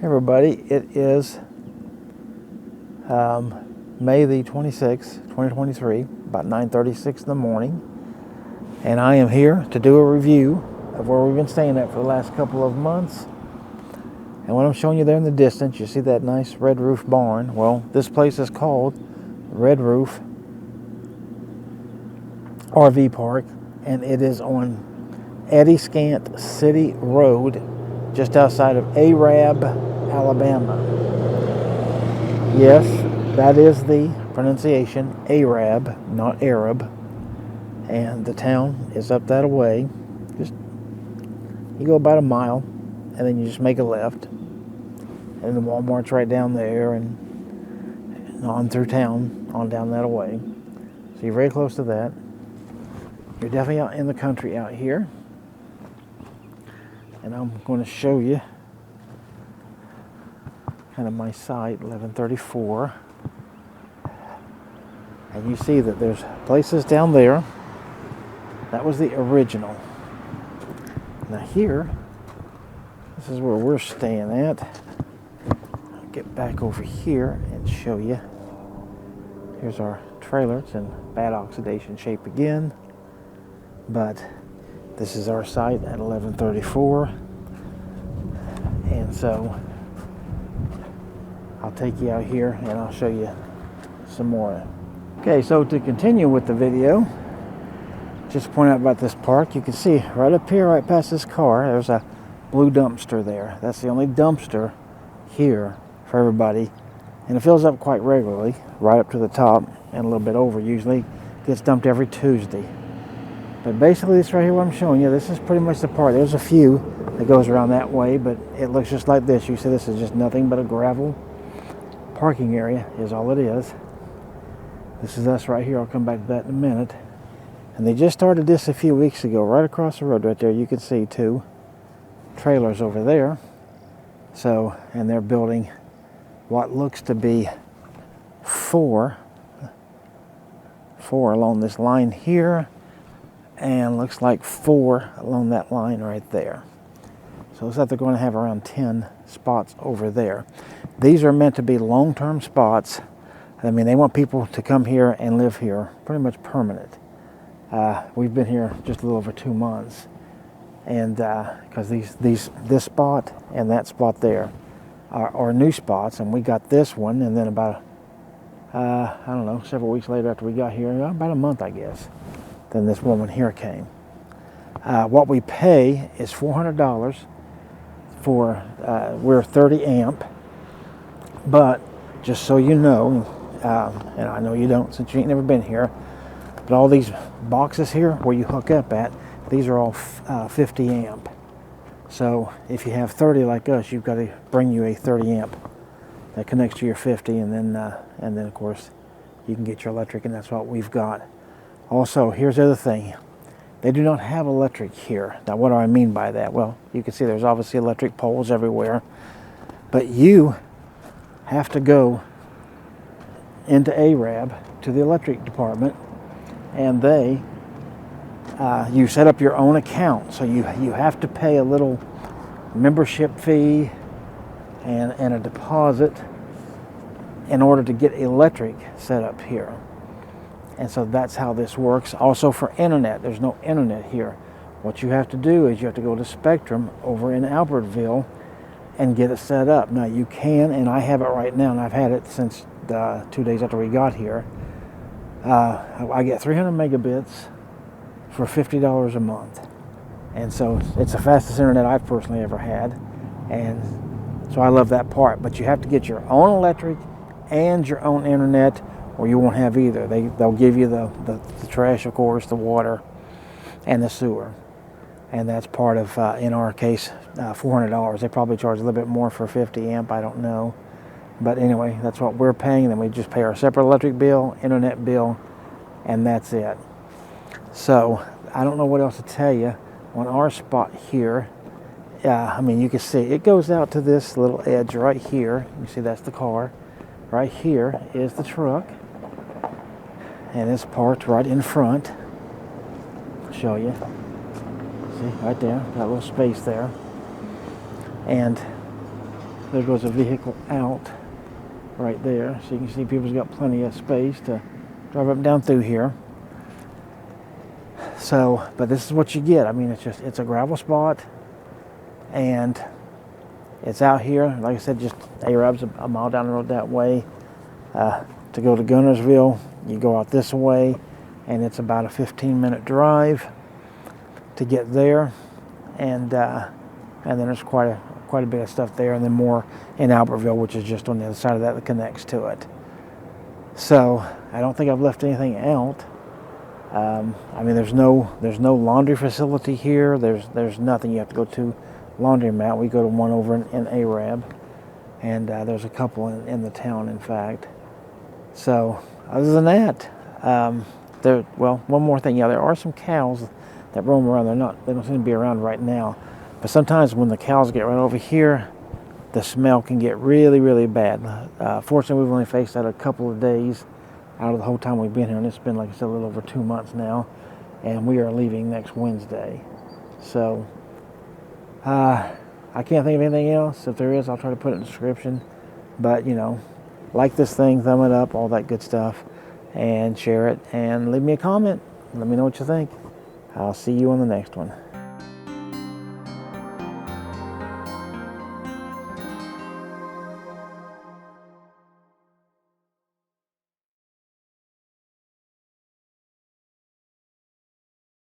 Everybody, it is May the 26th, 2023, about 9:36 in the morning, and I am here to do a review of where we've been staying at for the last couple of months. And what I'm showing you there in the distance, you see that nice red roof barn. Well, this place is called Red Roof RV Park, and it is on Eddie Scant City Road, just outside of Arab, Alabama. Yes, that is the pronunciation, Arab, not Arab. And the town is up that way. You go about a mile, and then you just make a left. And the Walmart's right down there, and on through town, on down that way. So you're very close to that. You're definitely out in the country out here. And I'm going to show you kind of my site, 1134. And you see that there's places down there. That was the original. Now here, this is where we're staying at. I'll get back over here and show you. Here's our trailer. It's in bad oxidation shape again. But this is our site at 1134. And so I'll take you out here and I'll show you some more. Okay, so to continue with the video, just point out about this park. You can see right up here, right past this car, there's a blue dumpster there. That's the only dumpster here for everybody. And it fills up quite regularly, right up to the top and a little bit over usually. Gets dumped every Tuesday. But basically this right here, what I'm showing you, this is pretty much the part. There's a few that goes around that way, but it looks just like this. You see this is just nothing but a gravel parking area is all it is. This is us right here. I'll come back to that in a minute. And they just started this a few weeks ago, right across the road right there. You can see two trailers over there. So, and they're building what looks to be four along this line here, and looks like 4 along that line right there. So it looks like they're going to have around 10 spots over there. These are meant to be long-term spots. I mean, they want people to come here and live here, pretty much permanent. We've been here just a little over 2 months, and because this spot and that spot there are new spots, and we got this one, and then about I don't know, several weeks later after we got here, about a month I guess, then this woman here came. What we pay is $400 for we're 30 amp, but just so you know, and I know you don't since you ain't never been here, but all these boxes here where you hook up at, these are all 50 amp. So if you have 30 like us, you've got to bring you a 30 amp that connects to your 50, and then of course you can get your electric, and that's what we've got. Also, here's the other thing. They do not have electric here. Now, what do I mean by that? Well, you can see there's obviously electric poles everywhere, but you have to go into Arab to the electric department, and you set up your own account. So you have to pay a little membership fee and a deposit in order to get electric set up here. And so that's how this works. Also for internet, there's no internet here. What you have to do is you have to go to Spectrum over in Albertville and get it set up. Now you can, and I have it right now, and I've had it since 2 days after we got here. I get 300 megabits for $50 a month. And so it's the fastest internet I've personally ever had. And so I love that part. But you have to get your own electric and your own internet, or you won't have either. They'll give you the trash, of course, the water, and the sewer. And that's part of, in our case, $400. They probably charge a little bit more for 50 amp, I don't know. But anyway, that's what we're paying. Then we just pay our separate electric bill, internet bill, and that's it. So I don't know what else to tell you. On our spot here, I mean, you can see it goes out to this little edge right here. You see that's the car. Right here is the truck, and it's parked right in front. I'll show you. See, right there, got a little space there. And there goes a vehicle out right there. So you can see people's got plenty of space to drive up and down through here. So, but this is what you get. I mean, it's a gravel spot, and it's out here. Like I said, just Arab's a mile down the road that way. To go to Guntersville, you go out this way, and it's about a 15-minute drive to get there, and then there's quite a bit of stuff there, and then more in Albertville, which is just on the other side of that connects to it. So I don't think I've left anything out. I mean, there's no laundry facility here. There's nothing. You have to go to laundromat. We go to one over in Arab, and there's a couple in the town, in fact. So other than that, one more thing. Yeah, there are some cows that roam around. They don't seem to be around right now. But sometimes when the cows get right over here, the smell can get really, really bad. Fortunately, we've only faced that a couple of days out of the whole time we've been here, and it's been, like I said, a little over 2 months now, and we are leaving next Wednesday. So I can't think of anything else. If there is, I'll try to put it in the description. But, like this thing, thumb it up, all that good stuff, and share it, and leave me a comment. Let me know what you think. I'll see you on the next one.